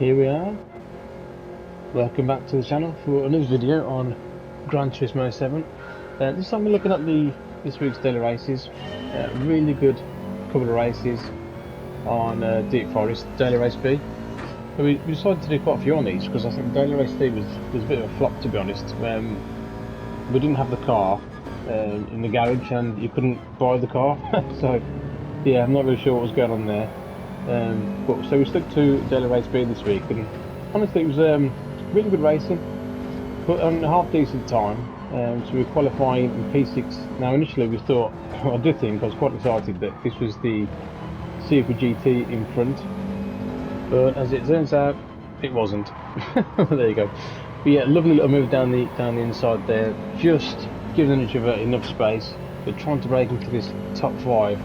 here we are. Welcome back to the channel for another video on Gran Turismo 7. This time we're looking at this week's daily races. Really good couple of races on Deep Forest, Daily Race B. We decided to do quite a few on these because I think Daily Race C was a bit of a flop, to be honest. We didn't have the car in the garage and you couldn't buy the car, so yeah, I'm not really sure what was going on there. So we stuck to Daily Race B this week, and honestly it was really good racing, but on a half decent time. So we were qualifying in P6. Now initially we thought, I did think, I was quite excited that this was the Super GT in front, but as it turns out it wasn't. There you go. But yeah, lovely little move down the inside there, just giving each other enough space, but trying to break into this top 5.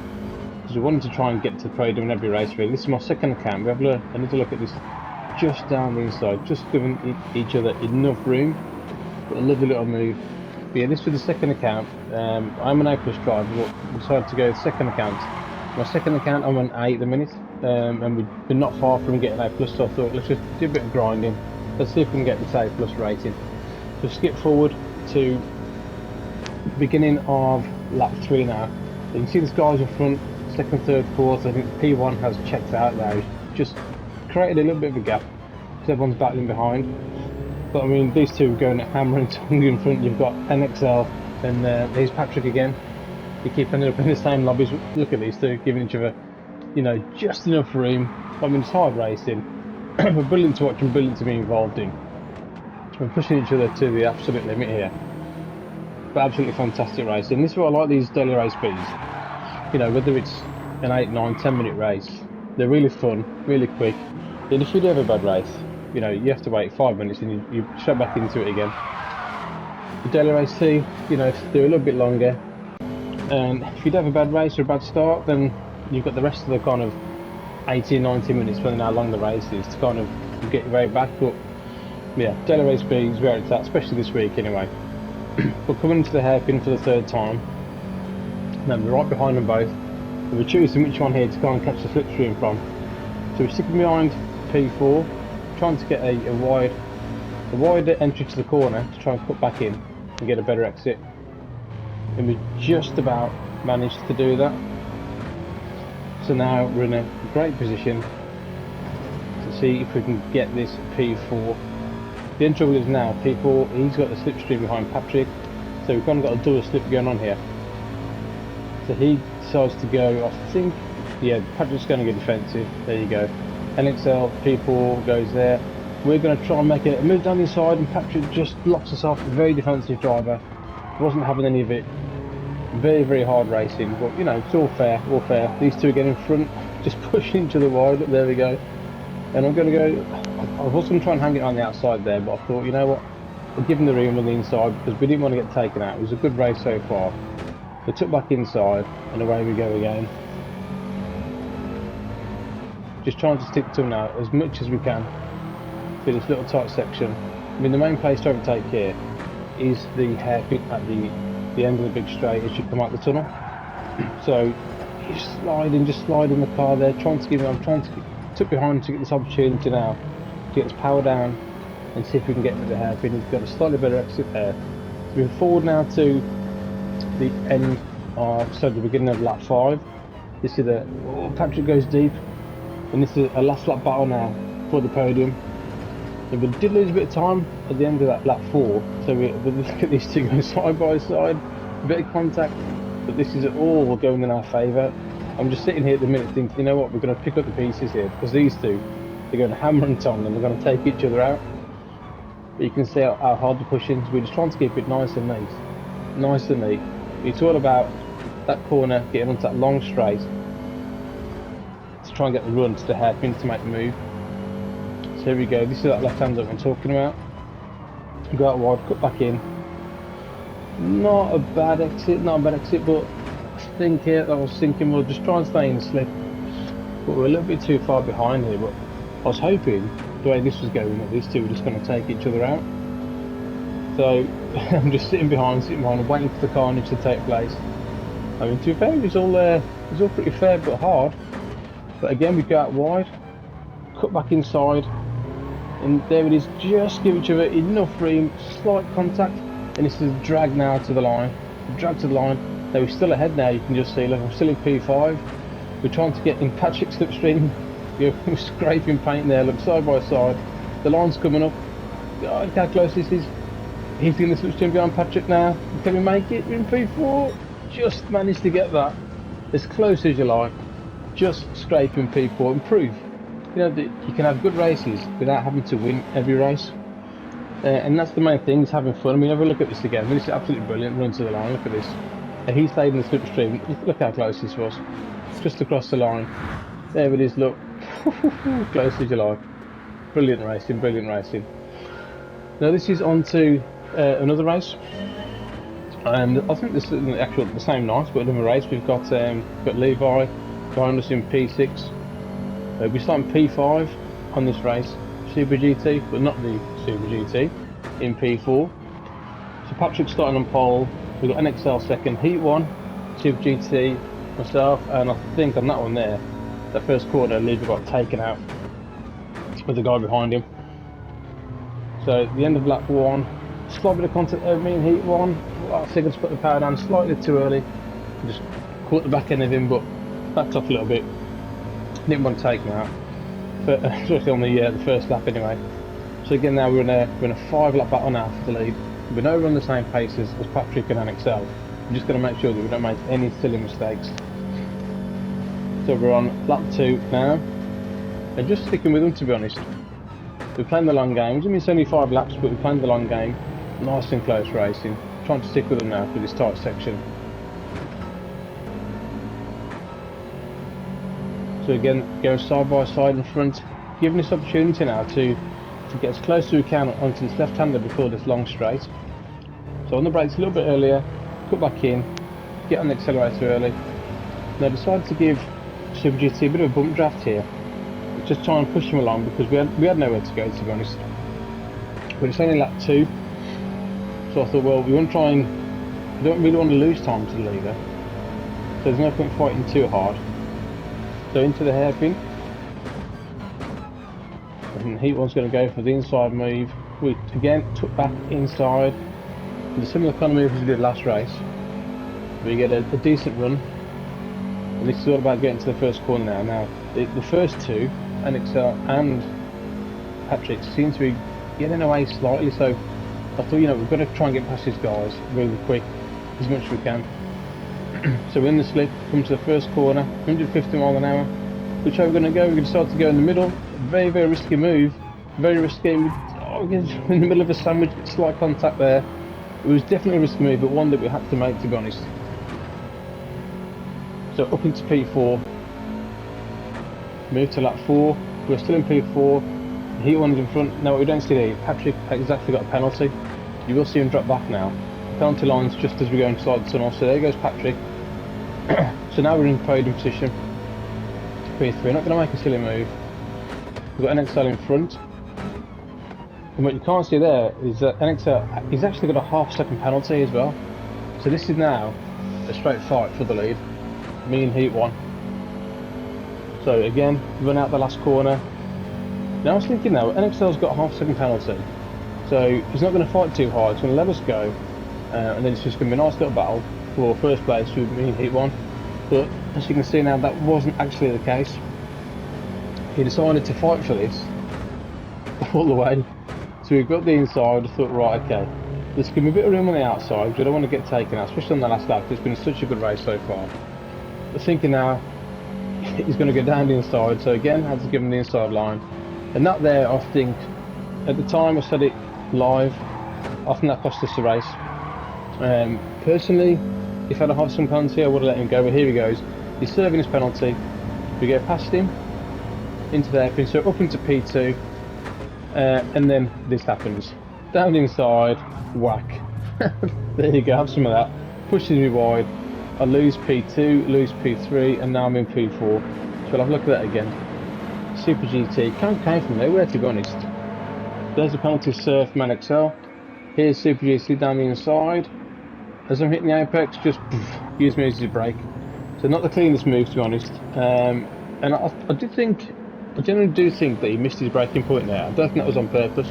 We wanted to try and get to the podium in every race really. This is my second account. We have another look at this just down the inside, just giving each other enough room. But a lovely little move. But yeah, this was the second account. I'm an A+ driver, but decided to go the second account. My second account, I'm on A at the minute, and we've been not far from getting A+, so I thought let's just do a bit of grinding. Let's see if we can get this A+ rating. So skip forward to the beginning of lap 3 now. You can see the guys in front. Second, third, fourth. I think P1 has checked out now. Just created a little bit of a gap because everyone's battling behind. But I mean, these two are going at hammer and tongue in front. You've got NXL and there's Patrick again. You keep ending up in the same lobbies. Look at these two giving each other, you know, just enough room. I mean, it's hard racing. We're brilliant to watch and brilliant to be involved in. We're pushing each other to the absolute limit here. But absolutely fantastic racing. This is what I like these daily race Bs. You know, whether it's an 8, 9, 10 minute race, they're really fun, really quick. And if you do have a bad race, you know, you have to wait 5 minutes and you straight back into it again. The daily race C, you know, they're a little bit longer. And if you do have a bad race or a bad start, then you've got the rest of the kind of 80, 90 minutes, depending on how long the race is, to kind of get your way back. But yeah, daily race B is where it's at, especially this week anyway. But coming into the hairpin for the third time. Now we're right behind them both, and we're choosing which one here to kind of catch the slipstream from. So we're sticking behind P4, trying to get a wider entry to the corner to try and cut back in and get a better exit. And we just about managed to do that. So now we're in a great position to see if we can get this P4. The only trouble is now P4, he's got the slipstream behind Patrick, so we've kind of got a double slip going on here. So he decides to go, I think, yeah, Patrick's going to get defensive. There you go. NXL, P4 goes there. We're going to try and make a move down the inside, and Patrick just blocks us off. Very defensive driver. Wasn't having any of it. Very, very hard racing. But, you know, it's all fair, all fair. These two get in front, just pushing each other wide. There we go. And I'm going to go, I was going to try and hang it on the outside there, but I thought, you know what, we'll give him the room on the inside because we didn't want to get taken out. It was a good race so far. We took back inside and away we go again. Just trying to stick to them now as much as we can through this little tight section. I mean, the main place to overtake here is the hairpin at the end of the big straight as you come out the tunnel. So just sliding the car there, trying to give him, I'm trying to tuck behind to get this opportunity now to get his power down and see if we can get to the hairpin. He's got a slightly better exit there. So we're forward now to the end of, so the beginning of lap 5. This is Patrick goes deep, and this is a last lap battle now for the podium. And we did lose a bit of time at the end of that lap 4, so we look at these two going side by side, a bit of contact, but this is all going in our favour. I'm just sitting here at the minute thinking, you know what, we're going to pick up the pieces here, because these two, they're going to hammer and tongue and they're going to take each other out. But you can see how hard they're pushing, so we're just trying to keep it nice and neat. Nice and neat. It's all about that corner, getting onto that long straight to try and get the run to the hairpin to make the move. So here we go, this is that left hand that I'm talking about. Go out wide, cut back in. Not a bad exit, but I think here I was thinking we'll just try and stay in the slip. But we're a little bit too far behind here, but I was hoping the way this was going that these two were just going to take each other out. So I'm just sitting behind and waiting for the carnage to take place. I mean, to be fair, it's all pretty fair but hard. But again, we go out wide, cut back inside, and there it is, just give each other enough room, slight contact, and this is drag now to the line, drag to the line. Now we're still ahead now, you can just see, look, I'm still in P5, we're trying to get in Patrick's slipstream, we're scraping paint there, look, side by side, the line's coming up, God, look how close this is, he's in the slipstream behind Patrick now, can we make it? We're in P4, just managed to get that, as close as you like, just scraping P4, and prove, you know, that you can have good races without having to win every race. And that's the main thing, is having fun. I mean, have a look at this again. I mean, this is absolutely brilliant, run to the line, look at this. And he stayed in the slipstream, look how close this was. Just across the line. There it is, look. Close as you like. Brilliant racing, brilliant racing. Now this is on to another race. And I think this is actually the same night, but another race. We've got Levi behind us in P6. We're starting P5 on this race. Super GT, but not the Super GT, in P4. So Patrick's starting on pole, we've got NXL second, Heat 1, Super GT, myself, and I think on that one there, that first corner, Levi got taken out with the guy behind him. So at the end of lap 1, slight bit of contact over me in Heat 1, I think I just put the power down slightly too early, just caught the back end of him, but backed off a little bit, didn't want to take him out. But especially on the first lap anyway. So again now we're in a 5-lap battle now for the lead. We're nowhere on the same pace as Patrick and NXL. We're just going to make sure that we don't make any silly mistakes. So we're on lap 2 now, and just sticking with them, to be honest. We're playing the long game. I mean, it's only 5 laps, but we're playing the long game. Nice and close racing. Trying to stick with them now for this tight section. So again, going side by side in front, giving this opportunity now to get as close as we can onto this left-hander before this long straight. So on the brakes a little bit earlier, cut back in, get on the accelerator early. Now I decided to give Super GT a bit of a bump draft here, just try and push him along because we had nowhere to go, to be honest. But it's only lap 2, so I thought, well, we want to try and, we don't really want to lose time to the leader, so there's no point fighting too hard. So into the hairpin, and Heat 1's going to go for the inside move. We again took back inside with a similar kind of move as we did last race. We get a decent run, and this is all about getting to the first corner now. Now the first two, NXL and Patrick, seem to be getting away slightly, so I thought, you know, we've got to try and get past these guys really quick, as much as we can. So we're in the slip, come to the first corner, 150 miles an hour. Which way we're going to go? We're going to decide to go in the middle. Very, very risky move. Very risky. We're in the middle of a sandwich, slight contact there. It was definitely a risky move, but one that we had to make, to be honest. So up into P4. Move to lap 4. We're still in P4. Heat 1 is in front. Now what we don't see there, Patrick has actually got a penalty. You will see him drop back now. Penalty lines just as we go inside the tunnel, so there goes Patrick. So now we're in podium position. P3, not going to make a silly move. We've got NXL in front. And what you can't see there is that NXL, he's actually got a half-second penalty as well. So this is now a straight fight for the lead. Me and Heat 1. So again, run out the last corner. Now I was thinking now, NXL's got a half-second penalty. So he's not going to fight too hard, he's going to let us go. And then it's just going to be a nice little battle for first place with me and Heat 1. But as you can see now, that wasn't actually the case. He decided to fight for this all the way. So we've got the inside. I thought, right, okay, let's give him a bit of room on the outside because I don't want to get taken out, especially on the last lap. It's been such a good race so far. But thinking now, he's going to go down the inside. So again, I had to give him the inside line. And that there, I think, at the time I said it live, I think that cost us the race. Personally, if I'd have some penalty, I would have let him go, but here he goes. He's serving his penalty. We go past him into the hairpin, so up into P2, and then this happens. Down the inside, whack. There you go, have some of that. Pushes me wide. I lose P2, lose P3, and now I'm in P4. So we'll have a look at that again. Super GT, came from nowhere, to be honest. There's a penalty serve from NXL. Here's Super GT down the inside. As I'm hitting the apex, just use me as a brake. So not the cleanest move, to be honest. And I did think I generally do think that he missed his braking point there. I don't think that was on purpose,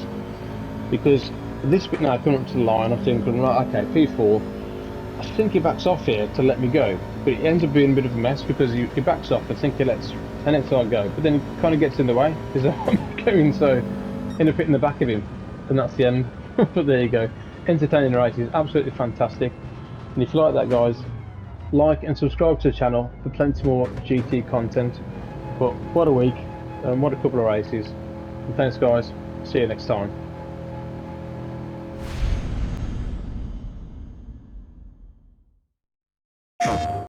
because this bit now coming up to the line, I'm thinking, right, okay, P4. I think he backs off here to let me go, but it ends up being a bit of a mess because he backs off. I think he lets an XR go, but then he kind of gets in the way because I'm going, so end up hitting the back of him, and that's the end. But there you go. Entertaining races, absolutely fantastic. And if you like that, guys, like and subscribe to the channel for plenty more GT content. But what a week, and what a couple of races. And thanks, guys. See you next time.